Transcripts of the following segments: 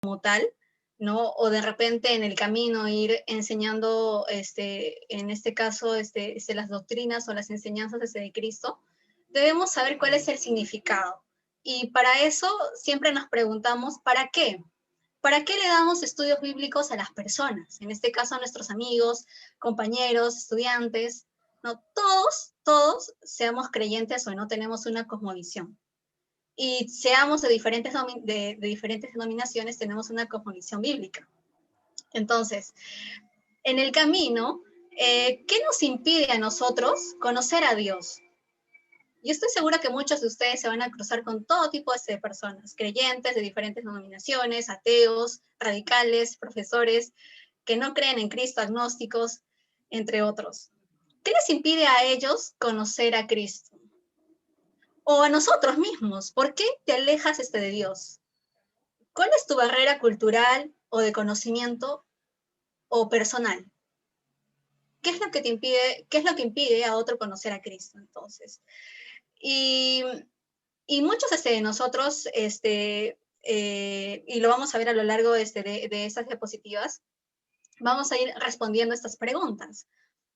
como tal, ¿no? O de repente en el camino ir enseñando, en este caso, las doctrinas o las enseñanzas de Cristo, debemos saber cuál es el significado. Y para eso siempre nos preguntamos, ¿para qué? ¿Para qué le damos estudios bíblicos a las personas? En este caso a nuestros amigos, compañeros, estudiantes, ¿no? Todos, seamos creyentes o no, tenemos una cosmovisión. Y seamos de diferentes denominaciones, tenemos una cosmovisión bíblica. Entonces, en el camino, ¿qué nos impide a nosotros conocer a Dios? Yo estoy segura que muchos de ustedes se van a cruzar con todo tipo de personas, creyentes de diferentes denominaciones, ateos, radicales, profesores que no creen en Cristo, agnósticos, entre otros. ¿Qué les impide a ellos conocer a Cristo? O a nosotros mismos, ¿por qué te alejas de Dios? ¿Cuál es tu barrera cultural o de conocimiento o personal? ¿Qué es lo que te impide, qué es lo que impide a otro conocer a Cristo, entonces? Y muchos de nosotros, y lo vamos a ver a lo largo de estas diapositivas, vamos a ir respondiendo estas preguntas,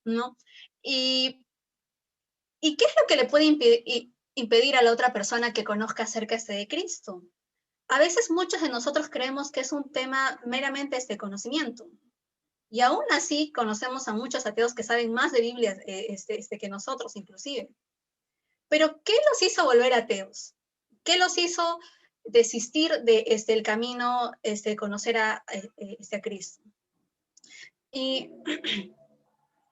¿no? ¿Y qué es lo que le puede impedir a la otra persona que conozca acerca de Cristo? A veces muchos de nosotros creemos que es un tema meramente conocimiento. Y aún así conocemos a muchos ateos que saben más de Biblia que nosotros, inclusive. Pero, ¿qué los hizo volver ateos? ¿Qué los hizo desistir de el camino de conocer a Cristo? Y,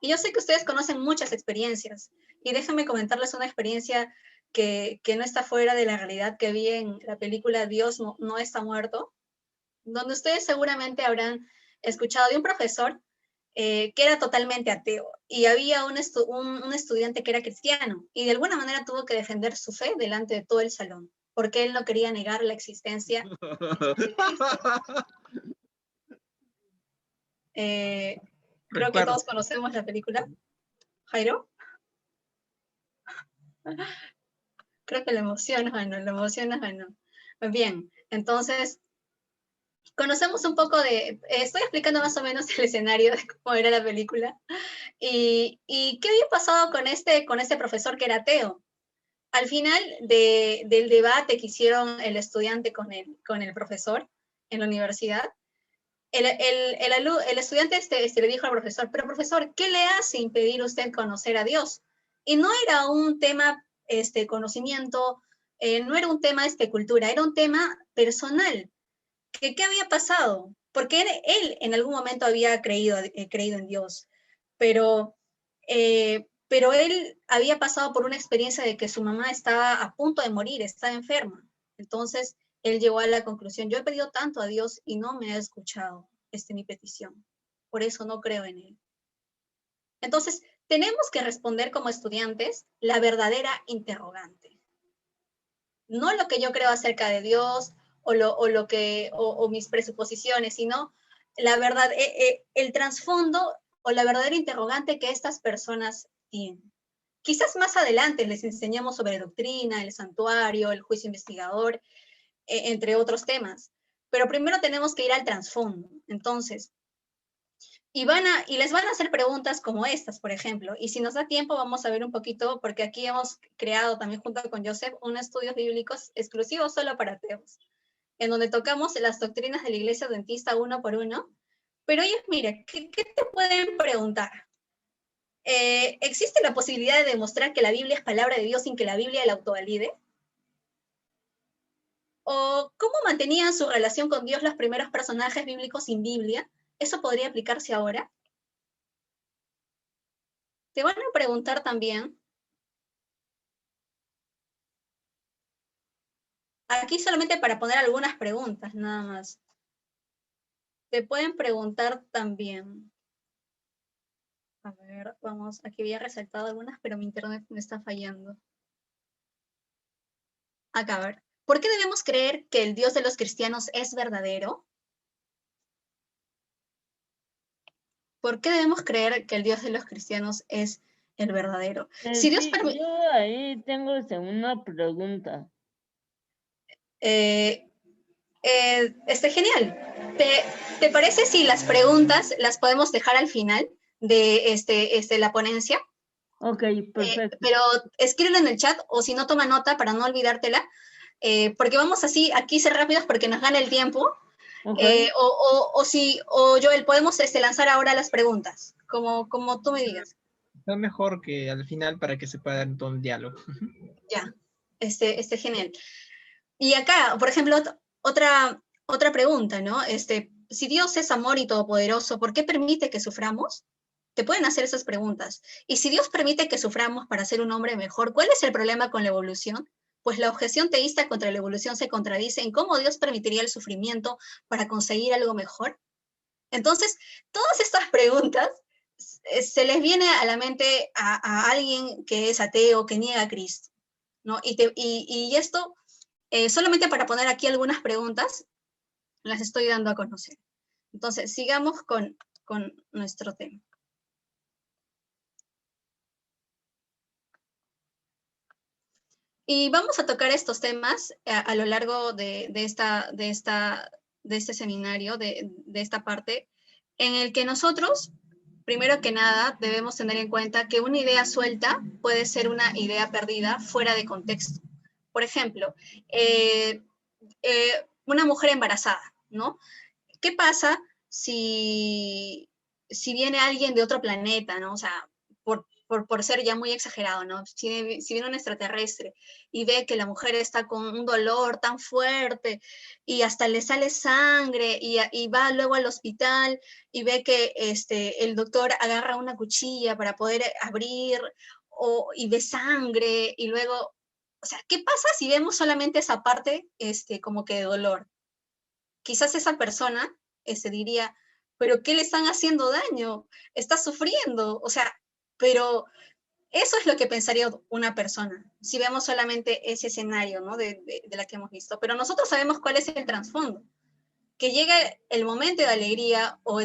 y yo sé que ustedes conocen muchas experiencias. Y déjenme comentarles una experiencia que no está fuera de la realidad que vi en la película Dios no está muerto, donde ustedes seguramente habrán escuchado de un profesor que era totalmente ateo y había un estudiante que era cristiano y de alguna manera tuvo que defender su fe delante de todo el salón porque él no quería negar la existencia de Cristo. Creo que todos conocemos la película. Jairo. Creo que la emoción ganó. Bien, entonces conocemos un poco estoy explicando más o menos el escenario de cómo era la película. ¿Y qué había pasado con este profesor que era ateo? Al final del debate que hicieron el estudiante con el profesor en la universidad, el estudiante le dijo al profesor, pero profesor, ¿qué le hace impedir usted conocer a Dios? Y no era un tema conocimiento, no era un tema cultura, era un tema personal. ¿Qué había pasado? Porque él en algún momento había creído en Dios, pero él había pasado por una experiencia de que su mamá estaba a punto de morir, estaba enferma. Entonces, él llegó a la conclusión, yo he pedido tanto a Dios y no me ha escuchado mi petición. Por eso no creo en él. Entonces, tenemos que responder como estudiantes la verdadera interrogante. No lo que yo creo acerca de Dios o mis presuposiciones, sino la verdad, el trasfondo o la verdadera interrogante que estas personas tienen. Quizás más adelante les enseñamos sobre doctrina, el santuario, el juicio investigador, entre otros temas. Pero primero tenemos que ir al trasfondo. Entonces, y les van a hacer preguntas como estas, por ejemplo. Y si nos da tiempo, vamos a ver un poquito, porque aquí hemos creado también junto con Joseph un estudios bíblicos exclusivos solo para ateos, en donde tocamos las doctrinas de la Iglesia Adventista uno por uno. Pero ellos, mire, ¿qué te pueden preguntar? ¿Existe la posibilidad de demostrar que la Biblia es palabra de Dios sin que la Biblia la autovalide? ¿O cómo mantenían su relación con Dios los primeros personajes bíblicos sin Biblia? ¿Eso podría aplicarse ahora? Te van a preguntar también, aquí solamente para poner algunas preguntas, nada más. Te pueden preguntar también, a ver, vamos, aquí había resaltado algunas, pero mi internet me está fallando. Acá, a ver. ¿Por qué debemos creer que el Dios de los cristianos es verdadero? ¿Por qué debemos creer que el Dios de los cristianos es el verdadero? Si Dios sí, yo ahí tengo una pregunta. Genial. ¿Te parece si las preguntas las podemos dejar al final de la ponencia? Ok, perfecto. Pero escríbelo en el chat o si no, toma nota para no olvidártela, porque vamos así, aquí ser rápidos porque nos gana el tiempo. Ok. O Joel, podemos lanzar ahora las preguntas, como tú me digas. Es mejor que al final para que se pueda dar todo el diálogo. Ya, genial. Y acá, por ejemplo, otra pregunta, ¿no? Si Dios es amor y todopoderoso, ¿por qué permite que suframos? Te pueden hacer esas preguntas. Y si Dios permite que suframos para ser un hombre mejor, ¿cuál es el problema con la evolución? Pues la objeción teísta contra la evolución se contradice en cómo Dios permitiría el sufrimiento para conseguir algo mejor. Entonces, todas estas preguntas se les viene a la mente a alguien que es ateo, que niega a Cristo, ¿no? Y esto, solamente para poner aquí algunas preguntas, las estoy dando a conocer. Entonces, sigamos con nuestro tema. Y vamos a tocar estos temas a lo largo de este seminario, de esta parte, en el que nosotros, primero que nada, debemos tener en cuenta que una idea suelta puede ser una idea perdida fuera de contexto. Por ejemplo, una mujer embarazada, ¿no? ¿Qué pasa si viene alguien de otro planeta, ¿no? O sea, por ser ya muy exagerado, ¿no? Si viene un extraterrestre y ve que la mujer está con un dolor tan fuerte y hasta le sale sangre y va luego al hospital y ve que el doctor agarra una cuchilla para poder abrir y ve sangre y luego, o sea, ¿qué pasa si vemos solamente esa parte como que de dolor? Quizás esa persona diría, pero ¿qué le están haciendo daño? Está sufriendo, o sea, pero eso es lo que pensaría una persona, si vemos solamente ese escenario, ¿no? de la que hemos visto. Pero nosotros sabemos cuál es el trasfondo, que llega el momento de alegría o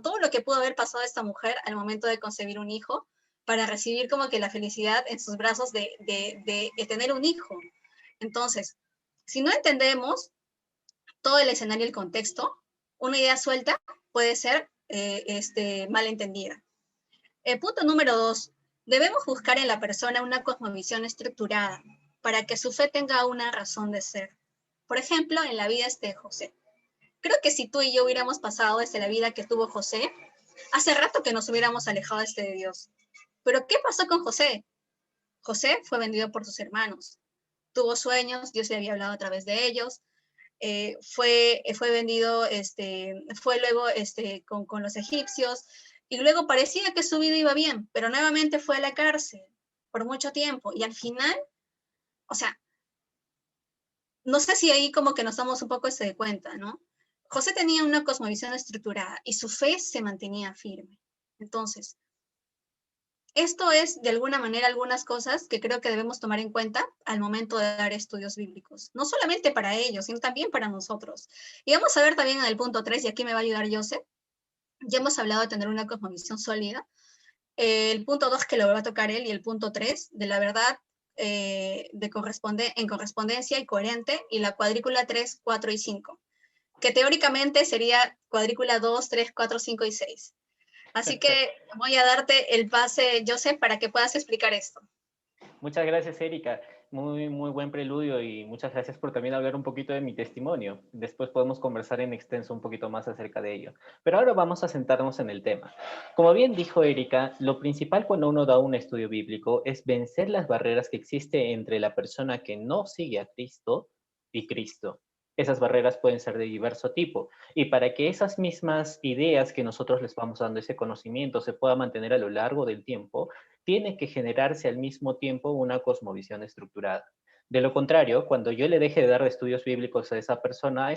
todo lo que pudo haber pasado a esta mujer al momento de concebir un hijo para recibir como que la felicidad en sus brazos de tener un hijo. Entonces, si no entendemos todo el escenario y el contexto, una idea suelta puede ser malentendida. Punto número 2. Debemos buscar en la persona una cosmovisión estructurada para que su fe tenga una razón de ser. Por ejemplo, en la vida de José. Creo que si tú y yo hubiéramos pasado desde la vida que tuvo José, hace rato que nos hubiéramos alejado de Dios. Pero ¿qué pasó con José? José fue vendido por sus hermanos. Tuvo sueños, Dios le había hablado a través de ellos, fue vendido, fue luego con los egipcios, y luego parecía que su vida iba bien, pero nuevamente fue a la cárcel por mucho tiempo, y al final, o sea, no sé si ahí como que nos damos un poco de cuenta, ¿no? José tenía una cosmovisión estructurada y su fe se mantenía firme. Entonces, esto es, de alguna manera, algunas cosas que creo que debemos tomar en cuenta al momento de dar estudios bíblicos. No solamente para ellos, sino también para nosotros. Y vamos a ver también en el punto 3, y aquí me va a ayudar Joseph. Ya hemos hablado de tener una cosmovisión sólida. El punto 2 que lo va a tocar él y el punto 3 de la verdad en correspondencia y coherente, y la cuadrícula 3, 4 y 5, que teóricamente sería cuadrícula 2, 3, 4, 5 y 6. Así que voy a darte el pase, Joseph, para que puedas explicar esto. Muchas gracias, Erika. Muy, muy buen preludio y muchas gracias por también hablar un poquito de mi testimonio. Después podemos conversar en extenso un poquito más acerca de ello. Pero ahora vamos a centrarnos en el tema. Como bien dijo Erika, lo principal cuando uno da un estudio bíblico es vencer las barreras que existen entre la persona que no sigue a Cristo y Cristo. Esas barreras pueden ser de diverso tipo. Y para que esas mismas ideas que nosotros les vamos dando, ese conocimiento, se pueda mantener a lo largo del tiempo, tiene que generarse al mismo tiempo una cosmovisión estructurada. De lo contrario, cuando yo le deje de dar estudios bíblicos a esa persona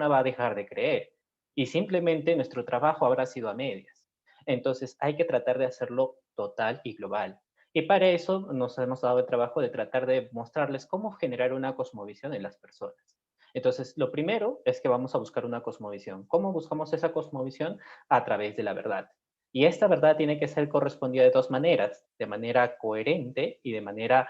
va a dejar de creer y simplemente nuestro trabajo habrá sido a medias. Entonces hay que tratar de hacerlo total y global. Y para eso nos hemos dado el trabajo de tratar de mostrarles cómo generar una cosmovisión en las personas. Entonces, lo primero es que vamos a buscar una cosmovisión. ¿Cómo buscamos esa cosmovisión? A través de la verdad. Y esta verdad tiene que ser correspondida de dos maneras, de manera coherente y de manera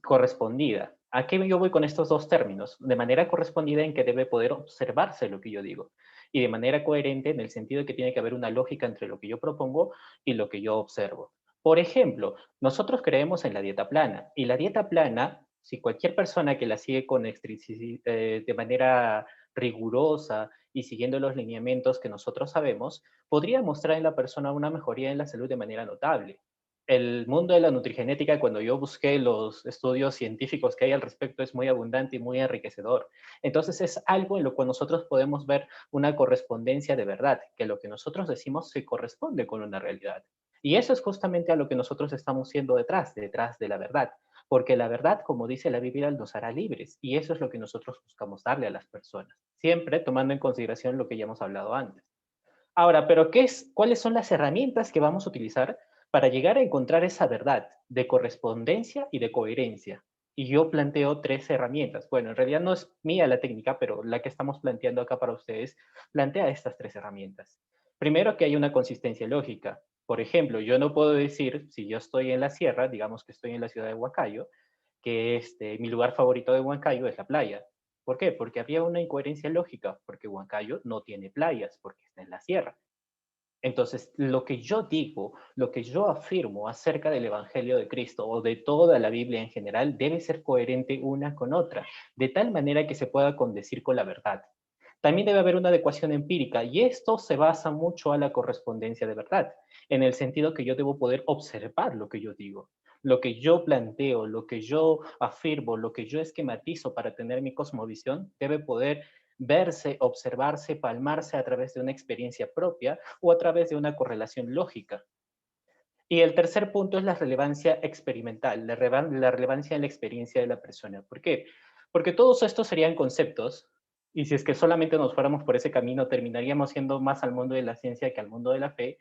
correspondida. ¿A qué yo voy con estos dos términos? De manera correspondida en que debe poder observarse lo que yo digo, y de manera coherente en el sentido de que tiene que haber una lógica entre lo que yo propongo y lo que yo observo. Por ejemplo, nosotros creemos en la dieta plana, y la dieta plana, si cualquier persona que la sigue con de manera rigurosa y siguiendo los lineamientos que nosotros sabemos, podría mostrar en la persona una mejoría en la salud de manera notable. El mundo de la nutrigenética, cuando yo busqué los estudios científicos que hay al respecto, es muy abundante y muy enriquecedor. Entonces es algo en lo cual nosotros podemos ver una correspondencia de verdad, que lo que nosotros decimos se corresponde con una realidad. Y eso es justamente a lo que nosotros estamos siendo detrás de la verdad. Porque la verdad, como dice la Biblia, nos hará libres. Y eso es lo que nosotros buscamos darle a las personas. Siempre tomando en consideración lo que ya hemos hablado antes. Ahora, pero ¿cuáles son las herramientas que vamos a utilizar para llegar a encontrar esa verdad de correspondencia y de coherencia? Y yo planteo 3 herramientas. Bueno, en realidad no es mía la técnica, pero la que estamos planteando acá para ustedes plantea estas 3 herramientas. Primero, que hay una consistencia lógica. Por ejemplo, yo no puedo decir, si yo estoy en la sierra, digamos que estoy en la ciudad de Huancayo, que mi lugar favorito de Huancayo es la playa. ¿Por qué? Porque había una incoherencia lógica, porque Huancayo no tiene playas, porque está en la sierra. Entonces, lo que yo digo, lo que yo afirmo acerca del Evangelio de Cristo o de toda la Biblia en general debe ser coherente una con otra, de tal manera que se pueda condecir con la verdad. También debe haber una adecuación empírica y esto se basa mucho a la correspondencia de verdad, en el sentido que yo debo poder observar lo que yo digo, lo que yo planteo, lo que yo afirmo, lo que yo esquematizo para tener mi cosmovisión, debe poder verse, observarse, palmarse a través de una experiencia propia o a través de una correlación lógica. Y el tercer punto es la relevancia experimental, la relevancia en la experiencia de la persona. ¿Por qué? Porque todos estos serían conceptos, y si es que solamente nos fuéramos por ese camino, terminaríamos siendo más al mundo de la ciencia que al mundo de la fe,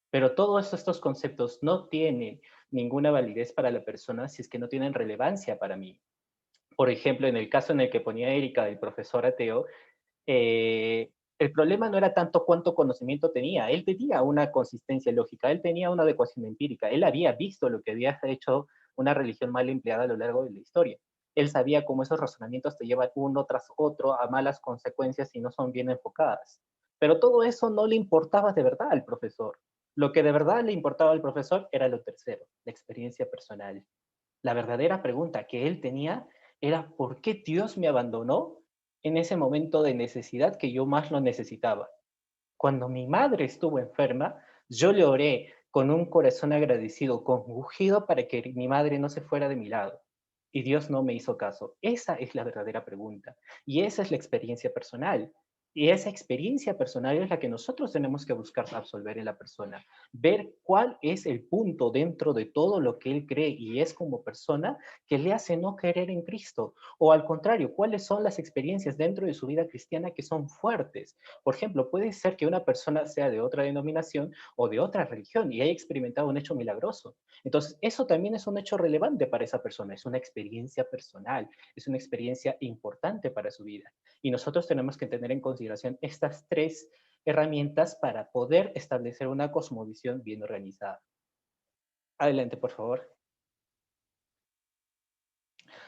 pero todos estos conceptos no tienen ninguna validez para la persona si es que no tienen relevancia para mí. Por ejemplo, en el caso en el que ponía Erika del profesor ateo, el problema no era tanto cuánto conocimiento tenía, él tenía una consistencia lógica, él tenía una adecuación empírica, él había visto lo que había hecho una religión mal empleada a lo largo de la historia. Él sabía cómo esos razonamientos te llevan uno tras otro a malas consecuencias si no son bien enfocadas. Pero todo eso no le importaba de verdad al profesor. Lo que de verdad le importaba al profesor era lo tercero, la experiencia personal. La verdadera pregunta que él tenía era ¿por qué Dios me abandonó en ese momento de necesidad que yo más lo necesitaba? Cuando mi madre estuvo enferma, yo le oré con un corazón agradecido, conmovido para que mi madre no se fuera de mi lado. Y Dios no me hizo caso. Esa es la verdadera pregunta. Y esa es la experiencia personal. Y esa experiencia personal es la que nosotros tenemos que buscar absolver en la persona. Ver cuál es el punto dentro de todo lo que él cree y es como persona que le hace no creer en Cristo. O al contrario, cuáles son las experiencias dentro de su vida cristiana que son fuertes. Por ejemplo, puede ser que una persona sea de otra denominación o de otra religión y haya experimentado un hecho milagroso. Entonces, eso también es un hecho relevante para esa persona, es una experiencia personal, es una experiencia importante para su vida. Y nosotros tenemos que tener en consideración estas 3 herramientas para poder establecer una cosmovisión bien organizada. Adelante, por favor.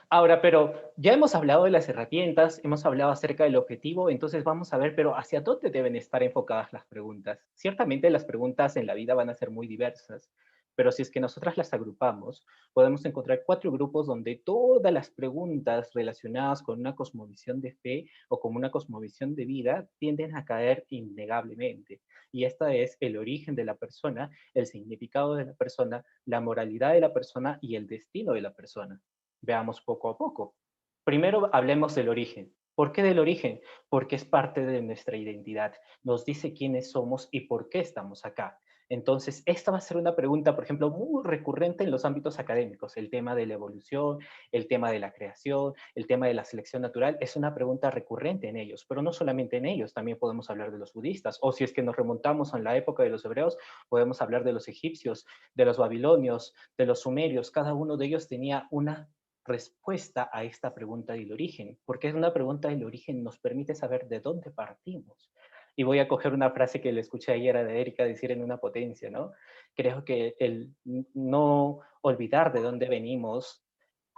Ahora, pero ya hemos hablado de las herramientas, hemos hablado acerca del objetivo, entonces vamos a ver, pero ¿hacia dónde deben estar enfocadas las preguntas? Ciertamente las preguntas en la vida van a ser muy diversas, pero si es que nosotras las agrupamos, podemos encontrar 4 grupos donde todas las preguntas relacionadas con una cosmovisión de fe o con una cosmovisión de vida tienden a caer innegablemente. Y esta es el origen de la persona, el significado de la persona, la moralidad de la persona y el destino de la persona. Veamos poco a poco. Primero hablemos del origen. ¿Por qué del origen? Porque es parte de nuestra identidad. Nos dice quiénes somos y por qué estamos acá. Entonces, esta va a ser una pregunta, por ejemplo, muy recurrente en los ámbitos académicos. El tema de la evolución, el tema de la creación, el tema de la selección natural, es una pregunta recurrente en ellos, pero no solamente en ellos, también podemos hablar de los budistas, o si es que nos remontamos a la época de los hebreos, podemos hablar de los egipcios, de los babilonios, de los sumerios. Cada uno de ellos tenía una respuesta a esta pregunta del origen, porque es una pregunta del origen nos permite saber de dónde partimos. Y voy a coger una frase que le escuché ayer a Erika decir en Una Potencia, ¿no? Creo que el no olvidar de dónde venimos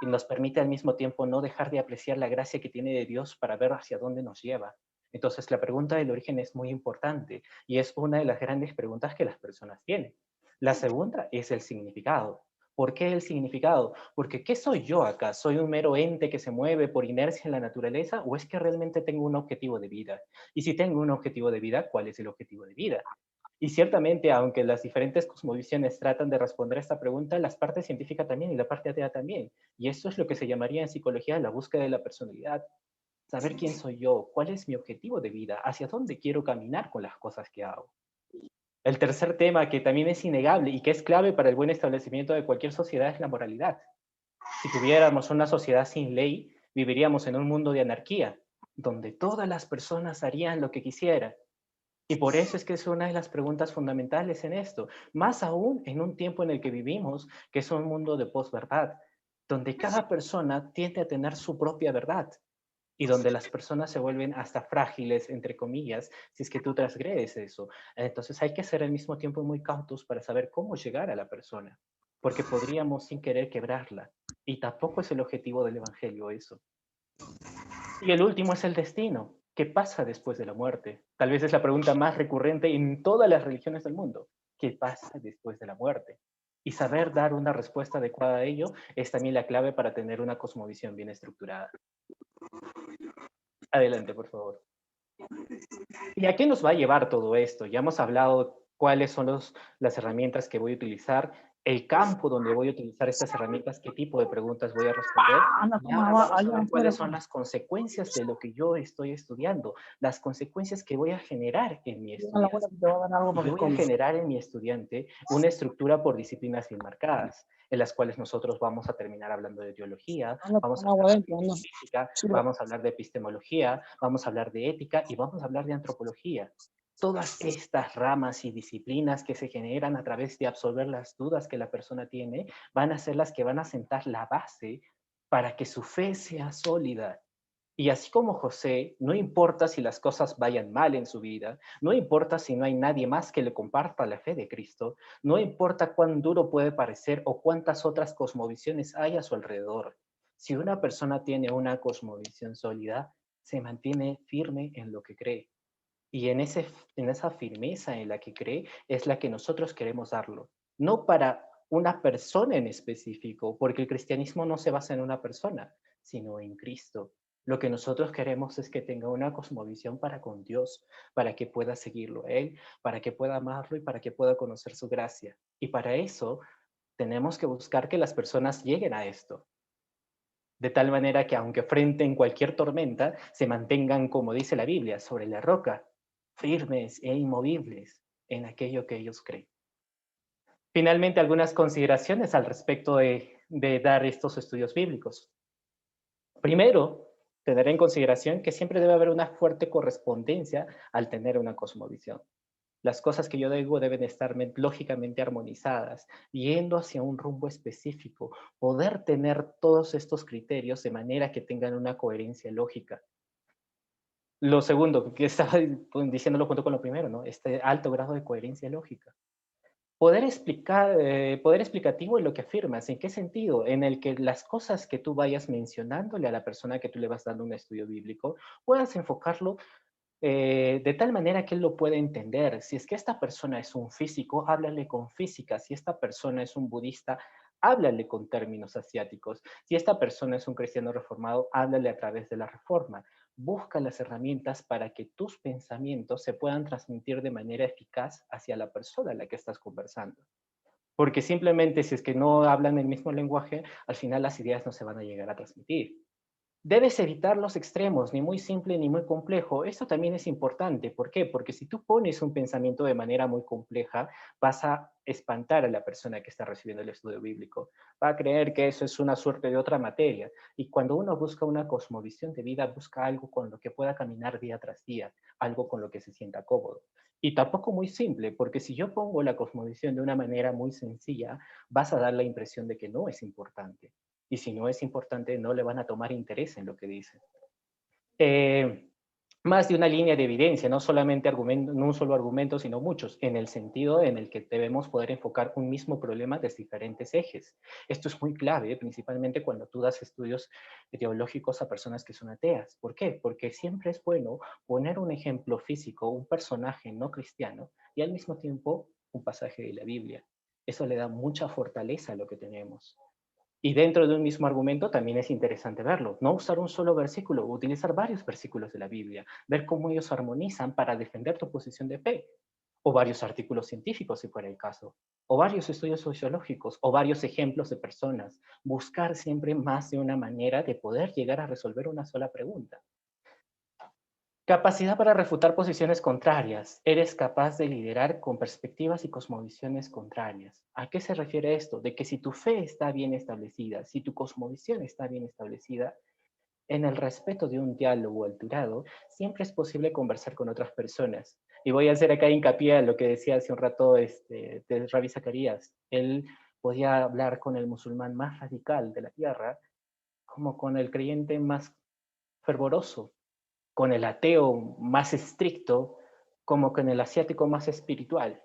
y nos permite al mismo tiempo no dejar de apreciar la gracia que tiene de Dios para ver hacia dónde nos lleva. Entonces, la pregunta del origen es muy importante y es una de las grandes preguntas que las personas tienen. La segunda es el significado. ¿Por qué el significado? Porque ¿qué soy yo acá? ¿Soy un mero ente que se mueve por inercia en la naturaleza o es que realmente tengo un objetivo de vida? Y si tengo un objetivo de vida, ¿cuál es el objetivo de vida? Y ciertamente, aunque las diferentes cosmovisiones tratan de responder a esta pregunta, las partes científicas también y la parte atea también. Y esto es lo que se llamaría en psicología la búsqueda de la personalidad. Saber quién soy yo, cuál es mi objetivo de vida, hacia dónde quiero caminar con las cosas que hago. El tercer tema que también es innegable y que es clave para el buen establecimiento de cualquier sociedad es la moralidad. Si tuviéramos una sociedad sin ley, viviríamos en un mundo de anarquía, donde todas las personas harían lo que quisieran. Y por eso es que es una de las preguntas fundamentales en esto, más aún en un tiempo en el que vivimos, que es un mundo de posverdad, donde cada persona tiende a tener su propia verdad y donde las personas se vuelven hasta frágiles, entre comillas, si es que tú transgredes eso. Entonces hay que ser al mismo tiempo muy cautos para saber cómo llegar a la persona, porque podríamos sin querer quebrarla. Y tampoco es el objetivo del Evangelio eso. Y el último es el destino. ¿Qué pasa después de la muerte? Tal vez es la pregunta más recurrente en todas las religiones del mundo. ¿Qué pasa después de la muerte? Y saber dar una respuesta adecuada a ello es también la clave para tener una cosmovisión bien estructurada. Adelante, por favor. ¿Y a qué nos va a llevar todo esto? Ya hemos hablado cuáles son las herramientas que voy a utilizar, el campo donde voy a utilizar estas herramientas, qué tipo de preguntas voy a responder. Anda, Y toma ahora agua vamos a allá ver afuera, cuáles son pues. las consecuencias de lo que yo estoy estudiando, las consecuencias que voy a generar en mi Llega la abuela estudiante. que te va a dar algo Y para yo que voy a comas. generar en mi estudiante una estructura por disciplinas bien marcadas, en las cuales nosotros vamos a terminar hablando de teología, Anda, vamos con a agua hablar adentro, anda. de física, Sirve. vamos a hablar de epistemología, vamos a hablar de ética y vamos a hablar de antropología. Todas estas ramas y disciplinas que se generan a través de absolver las dudas que la persona tiene van a ser las que van a sentar la base para que su fe sea sólida. Y así como José, no importa si las cosas vayan mal en su vida, no importa si no hay nadie más que le comparta la fe de Cristo, no importa cuán duro puede parecer o cuántas otras cosmovisiones hay a su alrededor. Si una persona tiene una cosmovisión sólida, se mantiene firme en lo que cree. Y en esa firmeza en la que cree es la que nosotros queremos darlo. No para una persona en específico, porque el cristianismo no se basa en una persona, sino en Cristo. Lo que nosotros queremos es que tenga una cosmovisión para con Dios, para que pueda seguirlo a Él, para que pueda amarlo y para que pueda conocer su gracia. Y para eso tenemos que buscar que las personas lleguen a esto, de tal manera que aunque frenten cualquier tormenta, se mantengan, como dice la Biblia, sobre la roca, firmes e inmovibles en aquello que ellos creen. Finalmente, algunas consideraciones al respecto de dar estos estudios bíblicos. Primero, tener en consideración que siempre debe haber una fuerte correspondencia al tener una cosmovisión. Las cosas que yo digo deben estar lógicamente armonizadas, yendo hacia un rumbo específico, poder tener todos estos criterios de manera que tengan una coherencia lógica. Lo segundo, que estaba diciéndolo junto con lo primero, ¿no? Este alto grado de coherencia lógica. Poder explicativo en lo que afirmas. ¿En qué sentido? En el que las cosas que tú vayas mencionándole a la persona que tú le vas dando un estudio bíblico, puedas enfocarlo de tal manera que él lo pueda entender. Si es que esta persona es un físico, háblale con física. Si esta persona es un budista, háblale con términos asiáticos. Si esta persona es un cristiano reformado, háblale a través de la reforma. Busca las herramientas para que tus pensamientos se puedan transmitir de manera eficaz hacia la persona a la que estás conversando. Porque simplemente si es que no hablan el mismo lenguaje, al final las ideas no se van a llegar a transmitir. Debes evitar los extremos, ni muy simple ni muy complejo. Esto también es importante. ¿Por qué? Porque si tú pones un pensamiento de manera muy compleja, vas a espantar a la persona que está recibiendo el estudio bíblico. Va a creer que eso es una suerte de otra materia. Y cuando uno busca una cosmovisión de vida, busca algo con lo que pueda caminar día tras día, algo con lo que se sienta cómodo. Y tampoco muy simple, porque si yo pongo la cosmovisión de una manera muy sencilla, vas a dar la impresión de que no es importante. Y si no es importante, no le van a tomar interés en lo que dice. más de una línea de evidencia, no solamente argumento, no un solo argumento, sino muchos, en el sentido en el que debemos poder enfocar un mismo problema desde diferentes ejes. Esto es muy clave, principalmente cuando tú das estudios teológicos a personas que son ateas. ¿Por qué? Porque siempre es bueno poner un ejemplo físico, un personaje no cristiano, y al mismo tiempo un pasaje de la Biblia. Eso le da mucha fortaleza a lo que tenemos. Y dentro de un mismo argumento también es interesante verlo. No usar un solo versículo, utilizar varios versículos de la Biblia, ver cómo ellos armonizan para defender tu posición de fe, o varios artículos científicos si fuera el caso, o varios estudios sociológicos, o varios ejemplos de personas. Buscar siempre más de una manera de poder llegar a resolver una sola pregunta. Capacidad para refutar posiciones contrarias. Eres capaz de liderar con perspectivas y cosmovisiones contrarias. ¿A qué se refiere esto? De que si tu fe está bien establecida, si tu cosmovisión está bien establecida, en el respeto de un diálogo alturado, siempre es posible conversar con otras personas. Y voy a hacer acá hincapié a lo que decía hace un rato de Ravi Zacarías. Él podía hablar con el musulmán más radical de la tierra, como con el creyente más fervoroso, con el ateo más estricto, como con el asiático más espiritual.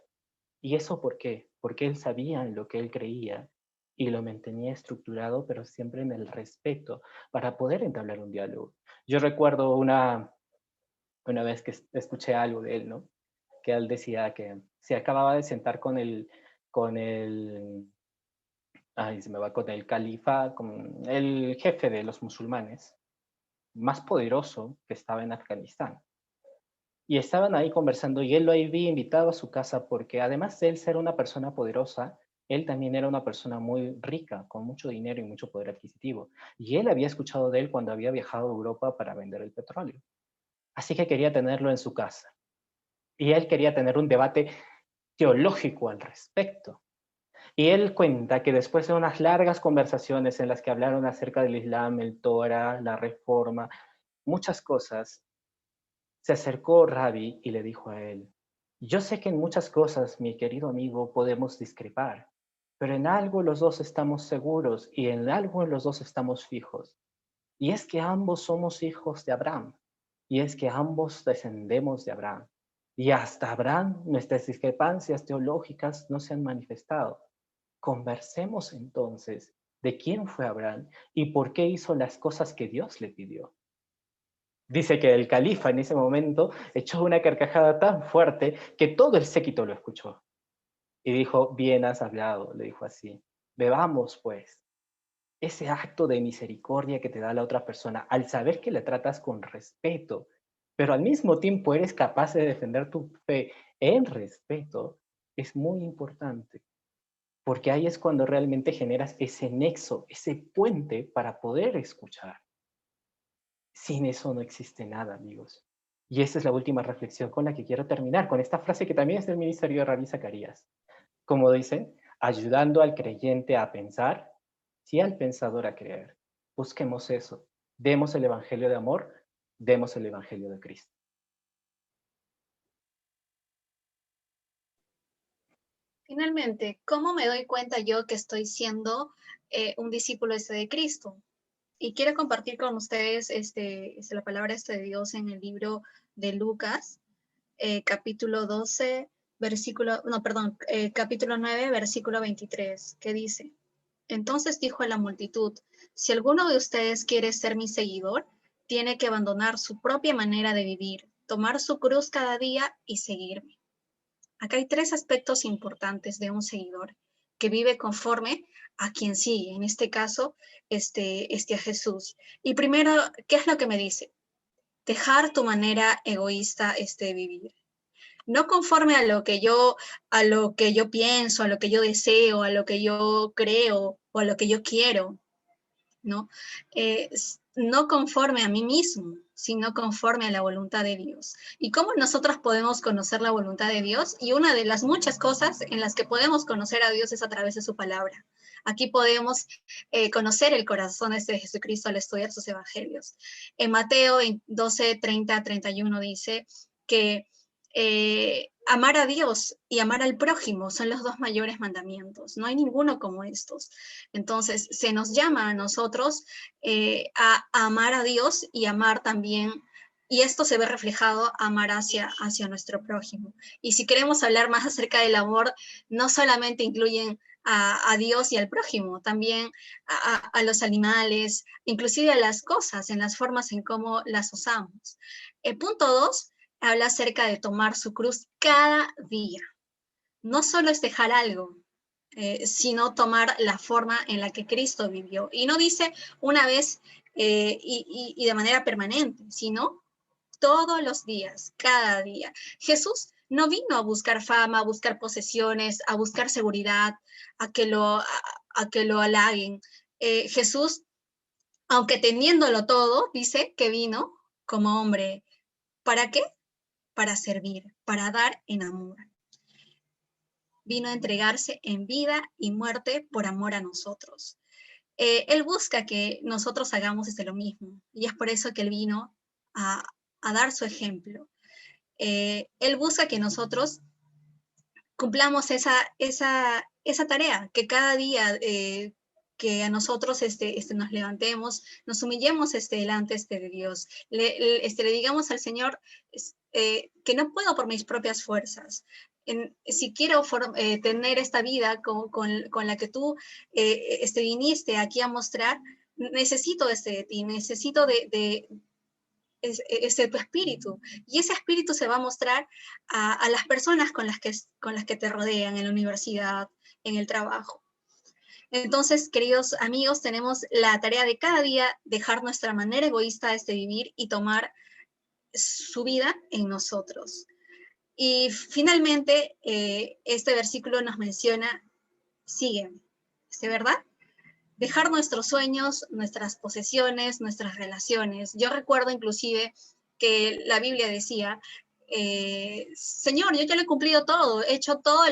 ¿Y eso por qué? Porque él sabía en lo que él creía y lo mantenía estructurado, pero siempre en el respeto para poder entablar un diálogo. Yo recuerdo una vez que escuché algo de él, ¿no? Que él decía que se acababa de sentar con el, ay, se me va, con el califa, con el jefe de los musulmanes, más poderoso que estaba en Afganistán. Y estaban ahí conversando y él lo había invitado a su casa porque además de él ser una persona poderosa, él también era una persona muy rica, con mucho dinero y mucho poder adquisitivo. Y él había escuchado de él cuando había viajado a Europa para vender el petróleo. Así que quería tenerlo en su casa. Y él quería tener un debate teológico al respecto. Y él cuenta que después de unas largas conversaciones en las que hablaron acerca del Islam, el Torah, la Reforma, muchas cosas, se acercó Ravi y le dijo a él: yo sé que en muchas cosas, mi querido amigo, podemos discrepar, pero en algo los dos estamos seguros y en algo los dos estamos fijos. Y es que ambos somos hijos de Abraham. Y es que ambos descendemos de Abraham. Y hasta Abraham nuestras discrepancias teológicas no se han manifestado. Conversemos entonces de quién fue Abraham y por qué hizo las cosas que Dios le pidió. Dice que el califa en ese momento echó una carcajada tan fuerte que todo el séquito lo escuchó. Y dijo: bien has hablado, le dijo así. Bebamos pues. Ese acto de misericordia que te da la otra persona, al saber que la tratas con respeto, pero al mismo tiempo eres capaz de defender tu fe en respeto, es muy importante. Porque ahí es cuando realmente generas ese nexo, ese puente para poder escuchar. Sin eso no existe nada, amigos. Y esa es la última reflexión con la que quiero terminar, con esta frase que también es del ministerio de Ravi Zacarías. Como dicen, ayudando al creyente a pensar y al pensador a creer. Busquemos eso. Demos el evangelio de amor, demos el evangelio de Cristo. Finalmente, ¿cómo me doy cuenta yo que estoy siendo un discípulo de Cristo? Y quiero compartir con ustedes la palabra de Dios en el libro de Lucas, capítulo 12, capítulo 9, versículo 23, que dice: entonces dijo a la multitud: si alguno de ustedes quiere ser mi seguidor, tiene que abandonar su propia manera de vivir, tomar su cruz cada día y seguirme. Acá hay tres aspectos importantes de un seguidor que vive conforme a quien sigue, en este caso, a Jesús. Y primero, ¿qué es lo que me dice? Dejar tu manera egoísta de vivir. No conforme a lo que yo pienso, a lo que yo deseo, a lo que yo creo o a lo que yo quiero, ¿no? No conforme a mí mismo, sino conforme a la voluntad de Dios. ¿Y cómo nosotros podemos conocer la voluntad de Dios? Y una de las muchas cosas en las que podemos conocer a Dios es a través de su palabra. Aquí podemos conocer el corazón de Jesucristo al estudiar sus evangelios. En Mateo 12, 30, 31 dice que amar a Dios y amar al prójimo son los dos mayores mandamientos. No hay ninguno como estos. Entonces, se nos llama a nosotros a amar a Dios y amar también Y esto se ve reflejado amar hacia nuestro prójimo. Y si queremos hablar más acerca del amor, no solamente incluyen a Dios y al prójimo, también a los animales, inclusive a las cosas, en las formas en cómo las usamos. El punto 2 habla acerca de tomar su cruz cada día. No solo es dejar algo, sino tomar la forma en la que Cristo vivió. Y no dice una vez y de manera permanente, sino todos los días, cada día. Jesús no vino a buscar fama, a buscar posesiones, a buscar seguridad, a que lo halaguen. Jesús, aunque teniéndolo todo, dice que vino como hombre. ¿Para qué? Para servir, para dar en amor. Vino a entregarse en vida y muerte por amor a nosotros. Él busca que nosotros hagamos lo mismo, y es por eso que Él vino a dar su ejemplo. Él busca que nosotros cumplamos esa tarea, que cada día que a nosotros nos levantemos, nos humillemos delante de Dios, le digamos al Señor que no puedo por mis propias fuerzas. Si quiero tener esta vida con la que tú viniste aquí a mostrar, necesito de ti, necesito de tu espíritu, y ese espíritu se va a mostrar a las personas con las que te rodean en la universidad, en el trabajo. Entonces, queridos amigos, tenemos la tarea de cada día dejar nuestra manera egoísta de vivir y tomar su vida en nosotros. Y finalmente, este versículo nos menciona, sígueme, ¿verdad? Dejar nuestros sueños, nuestras posesiones, nuestras relaciones. Yo recuerdo inclusive que la Biblia decía, Señor, yo ya lo he cumplido todo, he hecho todo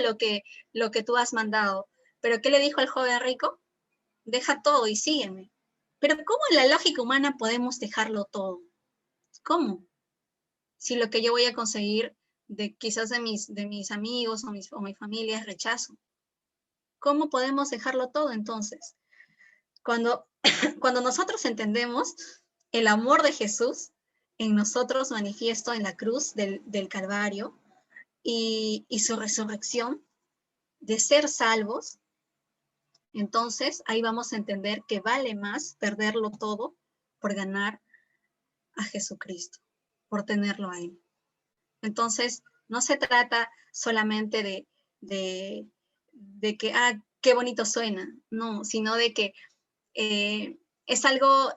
lo que tú has mandado. ¿Pero qué le dijo al joven rico? Deja todo y sígueme. Pero ¿cómo en la lógica humana podemos dejarlo todo? ¿Cómo? Si lo que yo voy a conseguir quizás de mis amigos o mi familia es rechazo. ¿Cómo podemos dejarlo todo entonces? Cuando nosotros entendemos el amor de Jesús en nosotros manifiesto en la cruz del Calvario y su resurrección de ser salvos, entonces ahí vamos a entender que vale más perderlo todo por ganar a Jesucristo, por tenerlo a Él. Entonces, no se trata solamente de que, qué bonito suena, no, sino de que es algo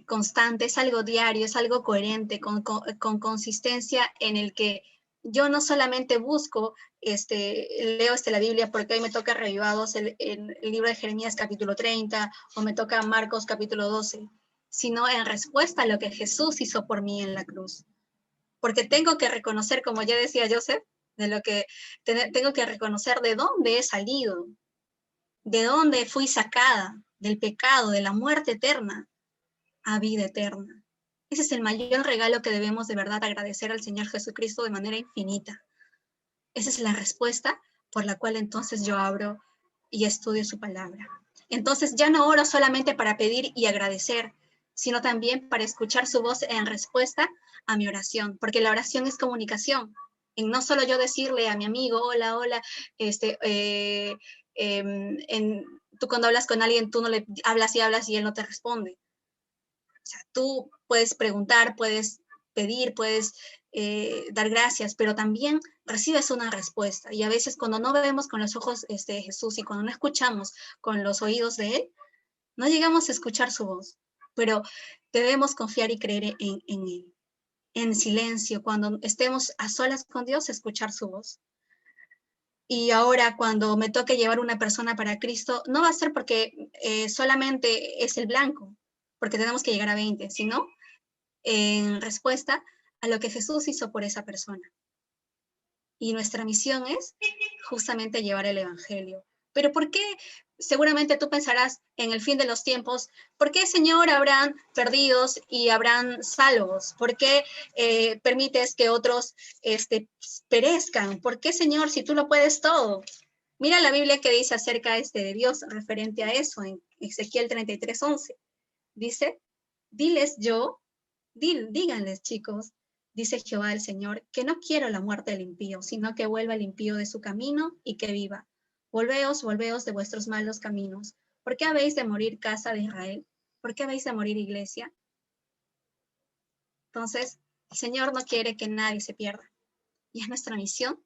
constante, es algo diario, es algo coherente, con consistencia en el que yo no solamente busco, leo la Biblia porque hoy me toca revivados el libro de Jeremías capítulo 30 o me toca Marcos capítulo 12, sino en respuesta a lo que Jesús hizo por mí en la cruz. Porque tengo que reconocer, como ya decía Joseph, tengo que reconocer de dónde he salido, de dónde fui sacada, del pecado, de la muerte eterna, a vida eterna. Ese es el mayor regalo que debemos de verdad agradecer al Señor Jesucristo de manera infinita. Esa es la respuesta por la cual entonces yo abro y estudio su palabra. Entonces ya no oro solamente para pedir y agradecer, sino también para escuchar su voz en respuesta a mi oración, porque la oración es comunicación. En no solo yo decirle a mi amigo, hola, hola, tú cuando hablas con alguien, tú no le hablas y él no te responde. O sea, tú puedes preguntar, puedes pedir, puedes dar gracias, pero también recibes una respuesta. Y a veces cuando no vemos con los ojos de Jesús y cuando no escuchamos con los oídos de Él, no llegamos a escuchar su voz. Pero debemos confiar y creer en Él. En silencio, cuando estemos a solas con Dios, escuchar su voz. Y ahora cuando me toque llevar una persona para Cristo, no va a ser porque solamente es el blanco, porque tenemos que llegar a 20, sino en respuesta a lo que Jesús hizo por esa persona. Y nuestra misión es justamente llevar el evangelio. Pero ¿por qué? Seguramente tú pensarás en el fin de los tiempos, ¿por qué, Señor, habrán perdidos y habrán salvos? ¿Por qué permites que otros perezcan? ¿Por qué, Señor, si tú lo puedes todo? Mira la Biblia que dice acerca de Dios referente a eso en Ezequiel 33:11. Dice, díganles, chicos, Dice Jehová el Señor, que no quiero la muerte del impío, sino que vuelva el impío de su camino y que viva. Volveos, volveos de vuestros malos caminos. ¿Por qué habéis de morir, casa de Israel? ¿Por qué habéis de morir, iglesia? Entonces, el Señor no quiere que nadie se pierda. Y es nuestra misión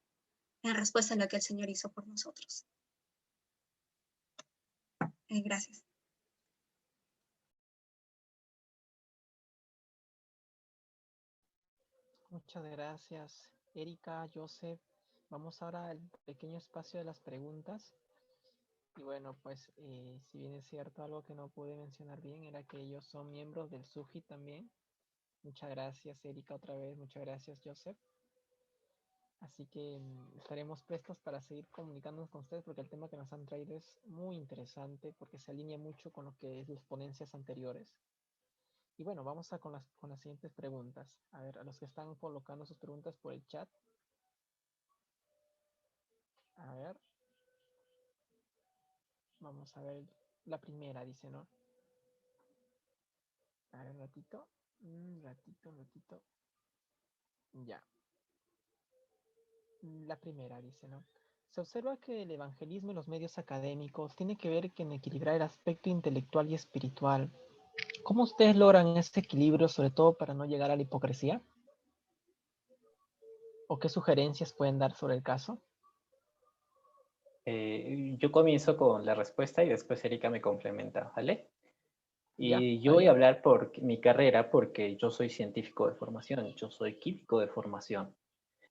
en respuesta a lo que el Señor hizo por nosotros. Gracias. Muchas gracias, Erika, Joseph. Vamos ahora al pequeño espacio de las preguntas. Y bueno, pues si bien es cierto, algo que no pude mencionar bien era que ellos son miembros del SUGI también. Muchas gracias, Erika, otra vez. Muchas gracias, Joseph. Así que estaremos prestos para seguir comunicándonos con ustedes porque el tema que nos han traído es muy interesante porque se alinea mucho con lo que es las ponencias anteriores. Y bueno, vamos con las siguientes preguntas. A ver, a los que están colocando sus preguntas por el chat. A ver. Vamos a ver la primera, dice, ¿no? A ver, ratito. Ratito. Ya. La primera, dice, ¿no? Se observa que el evangelismo y los medios académicos tiene que ver con equilibrar el aspecto intelectual y espiritual. ¿Cómo ustedes logran ese equilibrio, sobre todo para no llegar a la hipocresía? ¿O qué sugerencias pueden dar sobre el caso? Yo comienzo con la respuesta y después Erika me complementa, ¿vale? Y Ya, yo voy a bien. hablar por mi carrera porque yo soy científico de formación, yo soy químico de formación.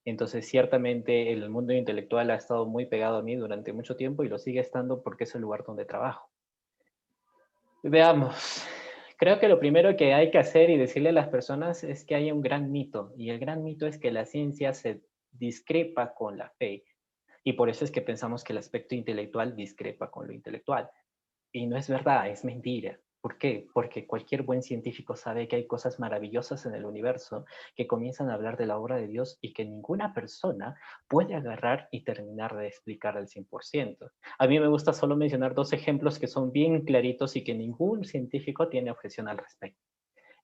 Entonces, ciertamente el mundo intelectual ha estado muy pegado a mí durante mucho tiempo y lo sigue estando porque es el lugar donde trabajo. Veamos, creo que lo primero que hay que hacer y decirle a las personas es que hay un gran mito, y el gran mito es que la ciencia se discrepa con la fe, y por eso es que pensamos que el aspecto intelectual discrepa con lo intelectual. Y no es verdad, es mentira. ¿Por qué? Porque cualquier buen científico sabe que hay cosas maravillosas en el universo que comienzan a hablar de la obra de Dios y que ninguna persona puede agarrar y terminar de explicar al 100%. A mí me gusta solo mencionar dos ejemplos que son bien claritos y que ningún científico tiene objeción al respecto.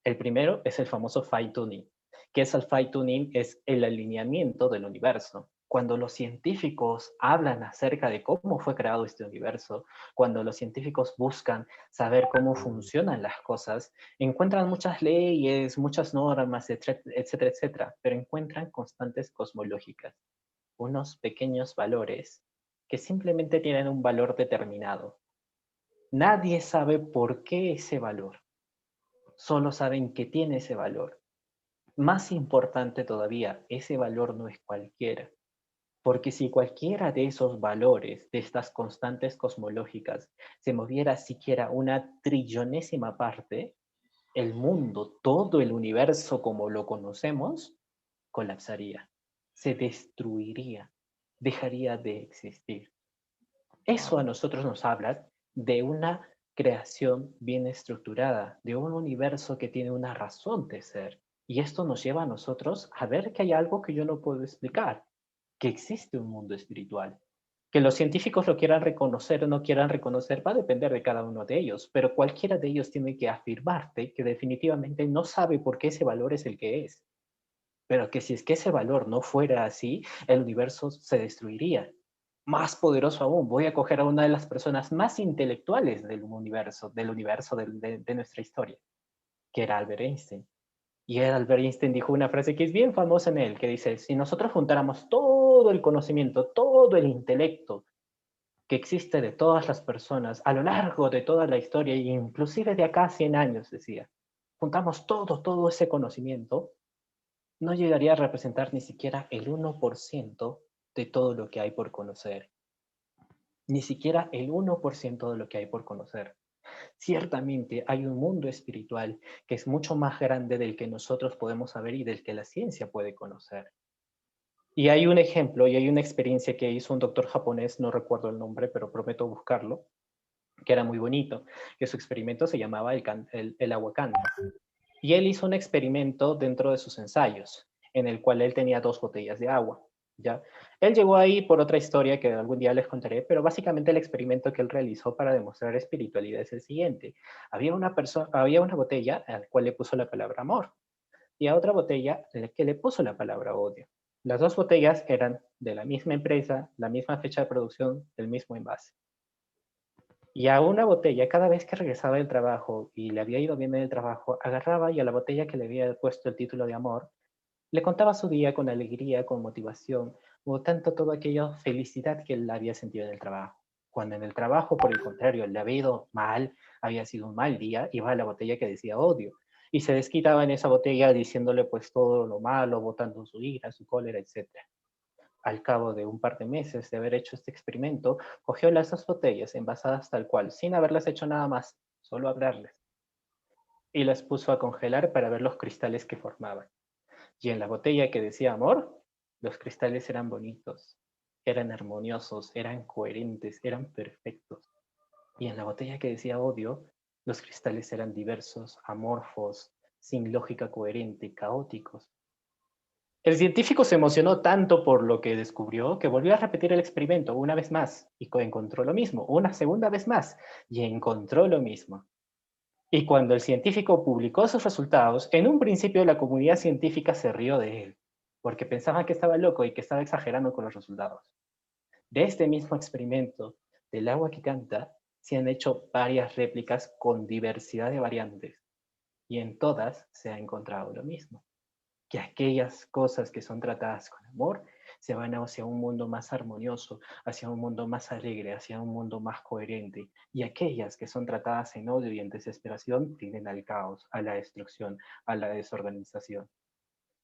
El primero es el famoso fine tuning. ¿Qué es el fine tuning? Es el alineamiento del universo. Cuando los científicos hablan acerca de cómo fue creado este universo, cuando los científicos buscan saber cómo funcionan las cosas, encuentran muchas leyes, muchas normas, etcétera, etcétera, pero encuentran constantes cosmológicas, unos pequeños valores que simplemente tienen un valor determinado. Nadie sabe por qué ese valor, solo saben que tiene ese valor. Más importante todavía, ese valor no es cualquiera, porque si cualquiera de esos valores, de estas constantes cosmológicas, se moviera siquiera una trillonésima parte, el mundo, todo el universo como lo conocemos, colapsaría, se destruiría, dejaría de existir. Eso a nosotros nos habla de una creación bien estructurada, de un universo que tiene una razón de ser. Y esto nos lleva a nosotros a ver que hay algo que yo no puedo explicar, que existe un mundo espiritual. Que los científicos lo quieran reconocer o no quieran reconocer va a depender de cada uno de ellos, pero cualquiera de ellos tiene que afirmarte que definitivamente no sabe por qué ese valor es el que es. Pero que si es que ese valor no fuera así, el universo se destruiría. Más poderoso aún, voy a coger a una de las personas más intelectuales del universo de nuestra historia, que era Albert Einstein. Y Albert Einstein dijo una frase que es bien famosa en él, que dice, si nosotros juntáramos todo el conocimiento, todo el intelecto que existe de todas las personas a lo largo de toda la historia, e inclusive de acá a 100 años, decía, juntamos todo ese conocimiento, no llegaría a representar ni siquiera el 1% de todo lo que hay por conocer. Ni siquiera el 1% de lo que hay por conocer. Ciertamente hay un mundo espiritual que es mucho más grande del que nosotros podemos saber y del que la ciencia puede conocer. Y hay un ejemplo y hay una experiencia que hizo un doctor japonés, no recuerdo el nombre, pero prometo buscarlo, que era muy bonito, que su experimento se llamaba el agua canda. Y él hizo un experimento dentro de sus ensayos, en el cual él tenía 2 botellas de agua. ¿Ya? Él llegó ahí por otra historia que algún día les contaré, pero básicamente el experimento que él realizó para demostrar espiritualidad es el siguiente. Había una botella a la cual le puso la palabra amor. y a otra botella que le puso la palabra odio. Las dos botellas eran de la misma empresa, la misma fecha de producción, el mismo envase. Y a una botella, cada vez que regresaba del trabajo y le había ido bien en el trabajo, agarraba y a la botella que le había puesto el título de amor, le contaba su día con alegría, con motivación, o tanto toda aquella felicidad que él había sentido en el trabajo. Cuando en el trabajo, por el contrario, le había ido mal, había sido un mal día, iba a la botella que decía odio. Y se desquitaba en esa botella diciéndole pues todo lo malo, botando su ira, su cólera, etc. Al cabo de un par de meses de haber hecho este experimento, cogió las dos botellas envasadas tal cual, sin haberlas hecho nada más, solo abrirlas, y las puso a congelar para ver los cristales que formaban. Y en la botella que decía amor, los cristales eran bonitos, eran armoniosos, eran coherentes, eran perfectos. Y en la botella que decía odio, los cristales eran diversos, amorfos, sin lógica coherente, caóticos. El científico se emocionó tanto por lo que descubrió que volvió a repetir el experimento una vez más y encontró lo mismo, una segunda vez más y encontró lo mismo. Y cuando el científico publicó sus resultados, en un principio la comunidad científica se rió de él, porque pensaban que estaba loco y que estaba exagerando con los resultados. De este mismo experimento, del agua que canta, se han hecho varias réplicas con diversidad de variantes, y en todas se ha encontrado lo mismo, que aquellas cosas que son tratadas con amor se van hacia un mundo más armonioso, hacia un mundo más alegre, hacia un mundo más coherente, y aquellas que son tratadas en odio y en desesperación tienden al caos, a la destrucción, a la desorganización.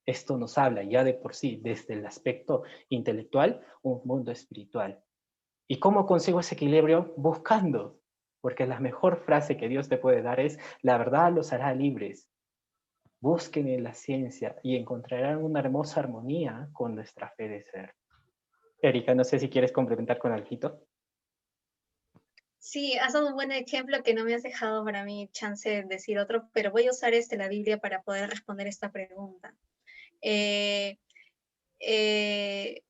Esto nos habla ya de por sí, desde el aspecto intelectual, un mundo espiritual. ¿Y cómo consigo ese equilibrio? Buscando, porque la mejor frase que Dios te puede dar es: la verdad los hará libres. Busquen en la ciencia y encontrarán una hermosa armonía con nuestra fe de ser. Erika, no sé si quieres complementar con algo. Sí, has dado un buen ejemplo que no me has dejado para mí chance de decir otro, pero voy a usar la Biblia para poder responder esta pregunta.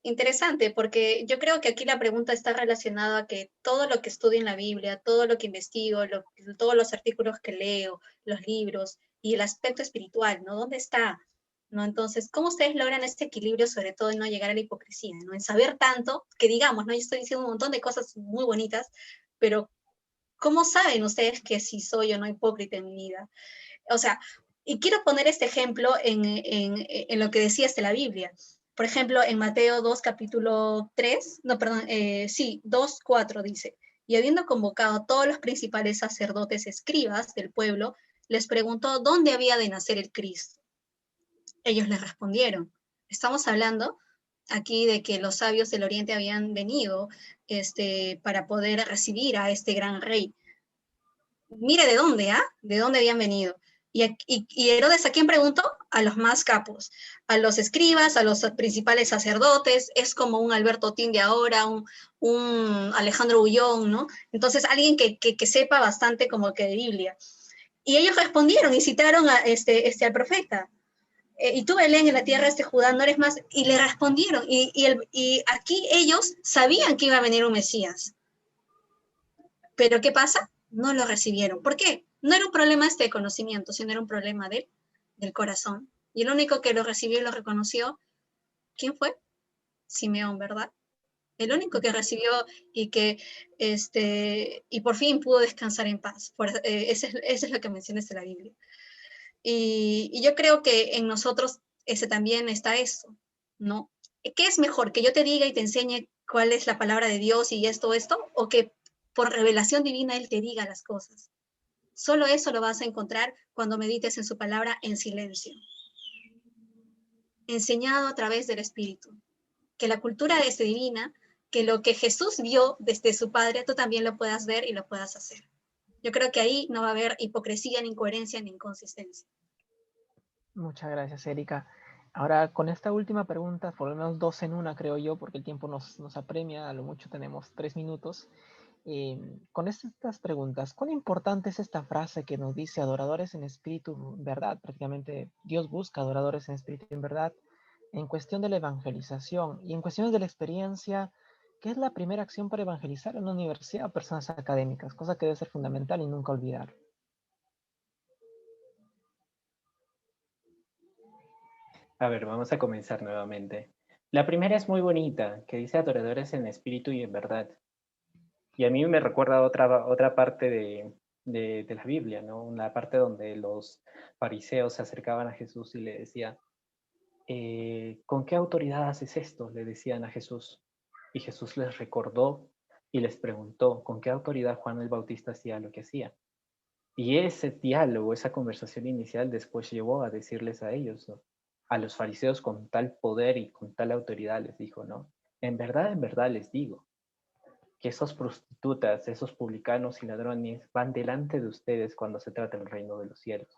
Interesante, porque yo creo que aquí la pregunta está relacionada a que todo lo que estudio en la Biblia, todo lo que investigo, todos los artículos que leo, los libros y el aspecto espiritual, ¿no? ¿Dónde está? ¿No? Entonces, ¿cómo ustedes logran este equilibrio, sobre todo en no llegar a la hipocresía, ¿no? En saber tanto, que digamos, ¿no? Yo estoy diciendo un montón de cosas muy bonitas, pero ¿cómo saben ustedes que si soy o no hipócrita en mi vida? O sea, y quiero poner este ejemplo en lo que decía la Biblia. Por ejemplo, en Mateo 2, capítulo 3, no, perdón, sí, 2, 4 dice: y habiendo convocado a todos los principales sacerdotes escribas del pueblo, les preguntó dónde había de nacer el Cristo. Ellos les respondieron. Estamos hablando aquí de que los sabios del oriente habían venido para poder recibir a este gran rey. Mire de dónde, ¿ah? De dónde habían venido. Y Herodes, ¿a quién preguntó? A los más capos, a los escribas, a los principales sacerdotes, es como un Alberto Tin de ahora, un Alejandro Ullón, ¿no? Entonces, alguien que sepa bastante como que de Biblia. Y ellos respondieron y citaron a al profeta. Y tú, Belén, en la tierra de Judá, no eres más, y le respondieron. Y aquí ellos sabían que iba a venir un Mesías. Pero ¿qué pasa? No lo recibieron. ¿Por qué? No era un problema de conocimiento, sino era un problema del corazón. Y el único que lo recibió y lo reconoció, ¿quién fue? Simeón, ¿verdad? El único que recibió y que, y por fin pudo descansar en paz. Eso es lo que menciona la Biblia. Y yo creo que en nosotros también está eso, ¿no? ¿Qué es mejor? ¿Que yo te diga y te enseñe cuál es la palabra de Dios y esto, o que por revelación divina Él te diga las cosas? Solo eso lo vas a encontrar cuando medites en su palabra en silencio, enseñado a través del Espíritu. Que la cultura es divina, que lo que Jesús vio desde su Padre, tú también lo puedas ver y lo puedas hacer. Yo creo que ahí no va a haber hipocresía, ni incoherencia, ni inconsistencia. Muchas gracias, Erika. Ahora, con esta última pregunta, por lo menos dos en una, creo yo, porque el tiempo nos apremia, a lo mucho tenemos 3 minutos. Con estas preguntas, ¿cuán importante es esta frase que nos dice adoradores en espíritu, verdad? Prácticamente Dios busca adoradores en espíritu y en verdad. En cuestión de la evangelización y en cuestiones de la experiencia, ¿qué es la primera acción para evangelizar en una universidad o personas académicas? Cosa que debe ser fundamental y nunca olvidar. A ver, vamos a comenzar nuevamente. La primera es muy bonita, que dice adoradores en espíritu y en verdad. Y a mí me recuerda a otra parte de la Biblia, ¿no? Una parte donde los fariseos se acercaban a Jesús y le decían, ¿con qué autoridad haces esto? Le decían a Jesús. Y Jesús les recordó y les preguntó, ¿con qué autoridad Juan el Bautista hacía lo que hacía? Y ese diálogo, esa conversación inicial después llevó a decirles a ellos, ¿no? A los fariseos con tal poder y con tal autoridad les dijo, ¿no? En verdad les digo que esos prostitutas, esos publicanos y ladrones van delante de ustedes cuando se trata del reino de los cielos.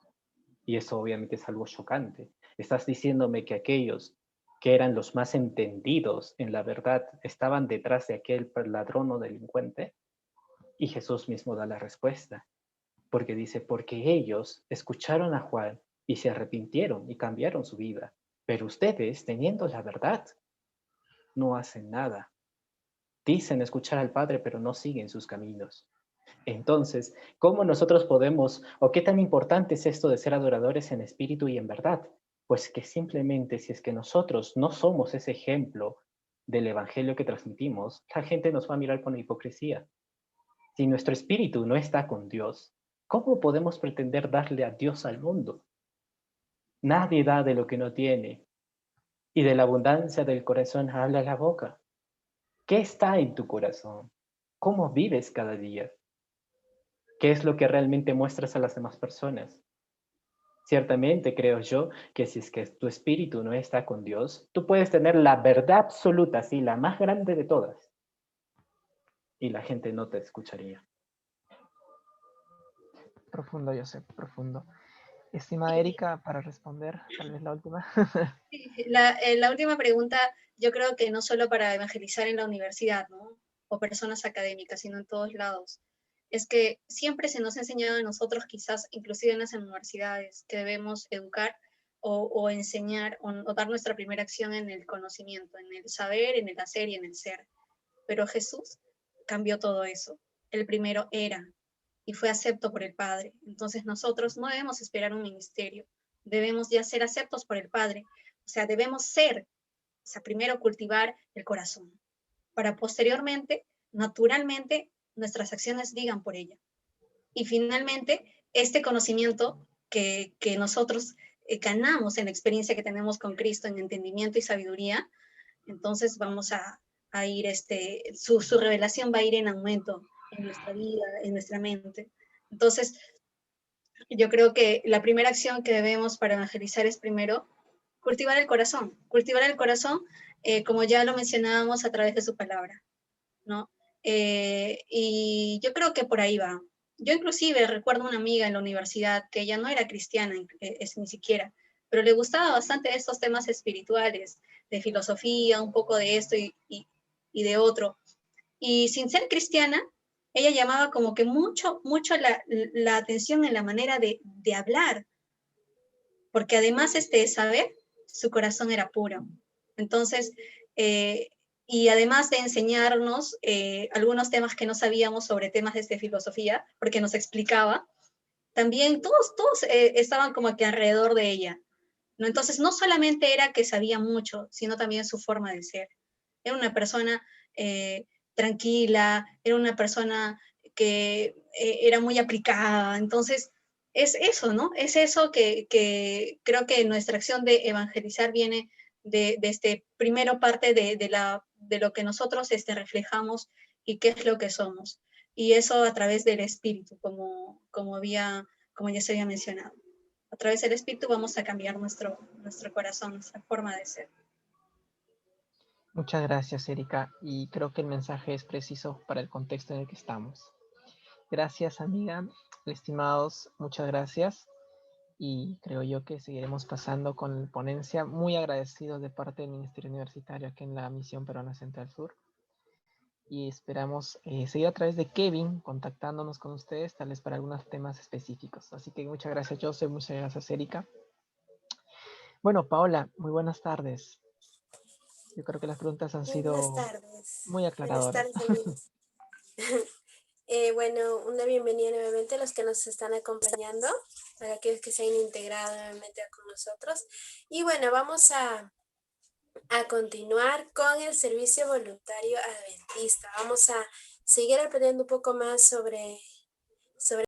Y eso obviamente es algo chocante. Estás diciéndome que aquellos que eran los más entendidos en la verdad estaban detrás de aquel ladrón o delincuente. Y Jesús mismo da la respuesta, porque dice, porque ellos escucharon a Juan y se arrepintieron y cambiaron su vida, pero ustedes, teniendo la verdad, no hacen nada. Dicen escuchar al Padre, pero no siguen sus caminos. Entonces, ¿cómo nosotros podemos, o qué tan importante es esto de ser adoradores en espíritu y en verdad? Pues que simplemente si es que nosotros no somos ese ejemplo del evangelio que transmitimos, la gente nos va a mirar con hipocresía. Si nuestro espíritu no está con Dios, ¿cómo podemos pretender darle a Dios al mundo? Nadie da de lo que no tiene, y de la abundancia del corazón habla la boca. ¿Qué está en tu corazón? ¿Cómo vives cada día? ¿Qué es lo que realmente muestras a las demás personas? Ciertamente creo yo que si es que tu espíritu no está con Dios, tú puedes tener la verdad absoluta, sí, la más grande de todas, y la gente no te escucharía. Profundo, Joseph, profundo. Estimada Erika, para responder, tal vez la última. La última pregunta, yo creo que no solo para evangelizar en la universidad, ¿no? O personas académicas, sino en todos lados. Es que siempre se nos ha enseñado a nosotros, quizás inclusive en las universidades, que debemos educar o enseñar o dar nuestra primera acción en el conocimiento, en el saber, en el hacer y en el ser. Pero Jesús cambió todo eso. El primero era y fue acepto por el Padre. Entonces nosotros no debemos esperar un ministerio, debemos ya ser aceptos por el Padre. O sea, debemos ser, o sea, primero cultivar el corazón, para posteriormente, naturalmente, nuestras acciones digan por ella. Y finalmente, este conocimiento que nosotros ganamos en la experiencia que tenemos con Cristo, en entendimiento y sabiduría, entonces vamos a ir, su revelación va a ir en aumento en nuestra vida, en nuestra mente. Entonces, yo creo que la primera acción que debemos para evangelizar es primero cultivar el corazón, como ya lo mencionábamos a través de su palabra, ¿no? Y yo creo que por ahí va. Yo inclusive recuerdo una amiga en la universidad que ella no era cristiana, ni siquiera, pero le gustaba bastante estos temas espirituales, de filosofía, un poco de esto y de otro. Y sin ser cristiana, ella llamaba como que mucho la atención en la manera de hablar, porque además de saber, su corazón era puro. Entonces, y además de enseñarnos algunos temas que no sabíamos sobre temas de filosofía, porque nos explicaba, también todos estaban como que alrededor de ella, ¿no? Entonces, no solamente era que sabía mucho, sino también su forma de ser. Era una persona tranquila, era una persona que era muy aplicada. Entonces, es eso, ¿no? Es eso que creo que nuestra acción de evangelizar viene de primero parte de lo que nosotros reflejamos y qué es lo que somos. Y eso a través del espíritu, como ya se había mencionado. A través del espíritu vamos a cambiar nuestro corazón, nuestra forma de ser. Muchas gracias, Erika. Y creo que el mensaje es preciso para el contexto en el que estamos. Gracias, amiga. Estimados, muchas gracias. Y creo yo que seguiremos pasando con la ponencia. Muy agradecidos de parte del Ministerio Universitario aquí en la Misión Peruana Central Sur. Y esperamos seguir a través de Kevin contactándonos con ustedes, tal vez para algunos temas específicos. Así que muchas gracias, Joseph. Muchas gracias, Erika. Bueno, Paola, muy buenas tardes. Yo creo que las preguntas han sido muy aclaradoras. Buenas tardes, amigos. Bueno, una bienvenida nuevamente a los que nos están acompañando, para aquellos que se han integrado nuevamente con nosotros. Y bueno, vamos a continuar con el servicio voluntario adventista. Vamos a seguir aprendiendo un poco más sobre